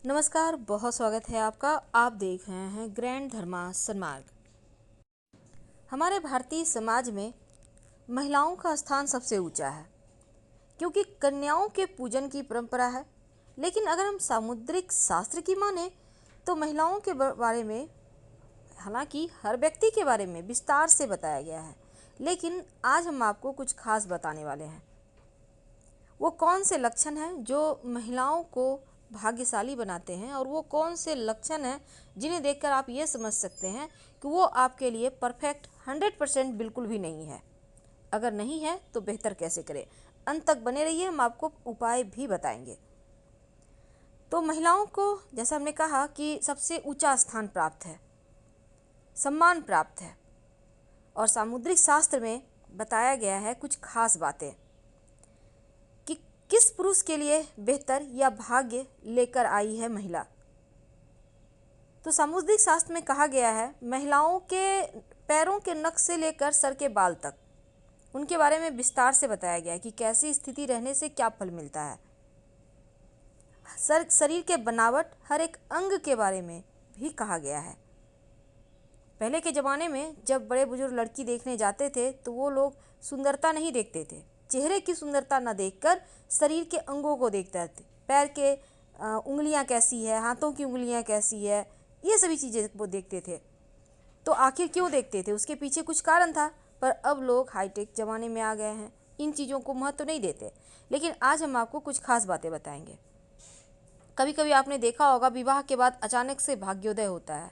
नमस्कार, बहुत स्वागत है आपका। आप देख रहे हैं ग्रैंड धर्मा सन्मार्ग। हमारे भारतीय समाज में महिलाओं का स्थान सबसे ऊंचा है क्योंकि कन्याओं के पूजन की परंपरा है। लेकिन अगर हम सामुद्रिक शास्त्र की माने तो महिलाओं के बारे में, हालांकि हर व्यक्ति के बारे में विस्तार से बताया गया है, लेकिन आज हम आपको कुछ खास बताने वाले हैं। वो कौन से लक्षण हैं जो महिलाओं को भाग्यशाली बनाते हैं और वो कौन से लक्षण हैं जिन्हें देखकर आप ये समझ सकते हैं कि वो आपके लिए परफेक्ट 100% बिल्कुल भी नहीं है। अगर नहीं है तो बेहतर कैसे करें, अंत तक बने रहिए, हम आपको उपाय भी बताएंगे। तो महिलाओं को, जैसा हमने कहा, कि सबसे ऊंचा स्थान प्राप्त है, सम्मान प्राप्त है, और सामुद्रिक शास्त्र में बताया गया है कुछ खास बातें कि किस पुरुष के लिए बेहतर या भाग्य लेकर आई है महिला। तो सामुद्रिक शास्त्र में कहा गया है महिलाओं के पैरों के नख से लेकर सर के बाल तक उनके बारे में विस्तार से बताया गया है कि कैसी स्थिति रहने से क्या फल मिलता है। शरीर के बनावट, हर एक अंग के बारे में भी कहा गया है। पहले के ज़माने में जब बड़े बुजुर्ग लड़की देखने जाते थे तो वो लोग सुंदरता नहीं देखते थे, चेहरे की सुंदरता न देखकर शरीर के अंगों को देखते थे। पैर के उंगलियां कैसी है, हाथों की उंगलियां कैसी है, ये सभी चीज़ें वो देखते थे। तो आखिर क्यों देखते थे, उसके पीछे कुछ कारण था। पर अब लोग हाईटेक ज़माने में आ गए हैं, इन चीज़ों को महत्व नहीं देते। लेकिन आज हम आपको कुछ खास बातें बताएंगे। कभी कभी आपने देखा होगा विवाह के बाद अचानक से भाग्योदय होता है।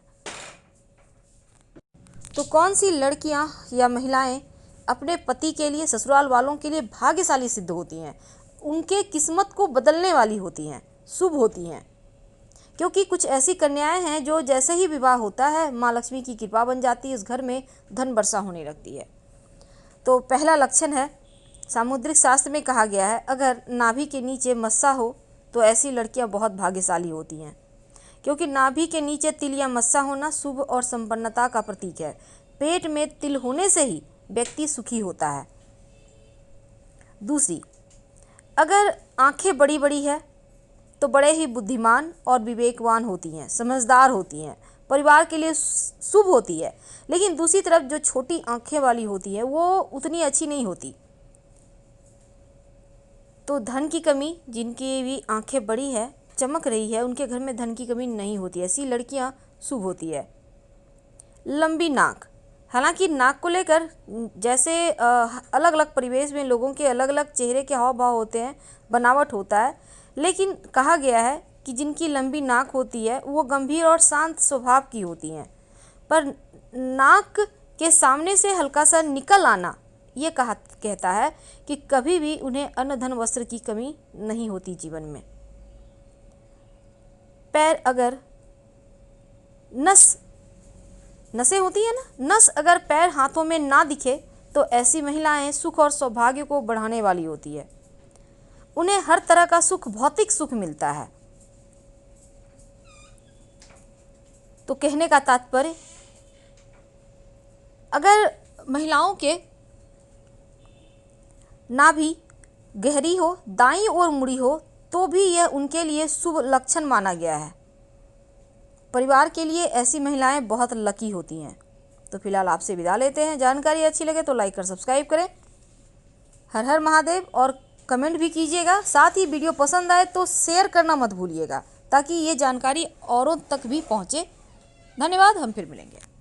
तो कौन सी लड़कियां या महिलाएं अपने पति के लिए, ससुराल वालों के लिए भाग्यशाली सिद्ध होती हैं, उनके किस्मत को बदलने वाली होती हैं, शुभ होती हैं। क्योंकि कुछ ऐसी कन्याएं हैं जो जैसे ही विवाह होता है माँ लक्ष्मी की कृपा बन जाती है, उस घर में धन वर्षा होने लगती है। तो पहला लक्षण है, सामुद्रिक शास्त्र में कहा गया है अगर नाभि के नीचे मस्सा हो तो ऐसी लड़कियां बहुत भाग्यशाली होती हैं, क्योंकि नाभि के नीचे तिल या मस्सा होना शुभ और संपन्नता का प्रतीक है। पेट में तिल होने से ही व्यक्ति सुखी होता है। दूसरी, अगर आंखें बड़ी बड़ी है तो बड़े ही बुद्धिमान और विवेकवान होती हैं, समझदार होती हैं, परिवार के लिए शुभ होती है। लेकिन दूसरी तरफ जो छोटी आंखें वाली होती है वो उतनी अच्छी नहीं होती। तो धन की कमी, जिनकी भी आंखें बड़ी है, चमक रही है, उनके घर में धन की कमी नहीं होती, ऐसी लड़कियां शुभ होती है। लंबी नाक, हालांकि नाक को लेकर जैसे अलग अलग परिवेश में लोगों के अलग अलग चेहरे के हाव भाव होते हैं, बनावट होता है, लेकिन कहा गया है कि जिनकी लंबी नाक होती है वो गंभीर और शांत स्वभाव की होती हैं। पर नाक के सामने से हल्का सा निकल आना ये कहता है कि कभी भी उन्हें अन्न धन वस्त्र की कमी नहीं होती जीवन में। पैर, अगर नसें होती है ना, नस अगर पैर हाथों में ना दिखे तो ऐसी महिलाएं सुख और सौभाग्य को बढ़ाने वाली होती है। उन्हें हर तरह का सुख, भौतिक सुख मिलता है। तो कहने का तात्पर्य, अगर महिलाओं के नाभि गहरी हो, दाईं ओर मुड़ी हो, तो भी यह उनके लिए शुभ लक्षण माना गया है। परिवार के लिए ऐसी महिलाएं बहुत लकी होती हैं। तो फिलहाल आपसे विदा लेते हैं। जानकारी अच्छी लगे तो लाइक और सब्सक्राइब करें। हर हर महादेव, और कमेंट भी कीजिएगा। साथ ही वीडियो पसंद आए तो शेयर करना मत भूलिएगा ताकि ये जानकारी औरों तक भी पहुँचे। धन्यवाद, हम फिर मिलेंगे।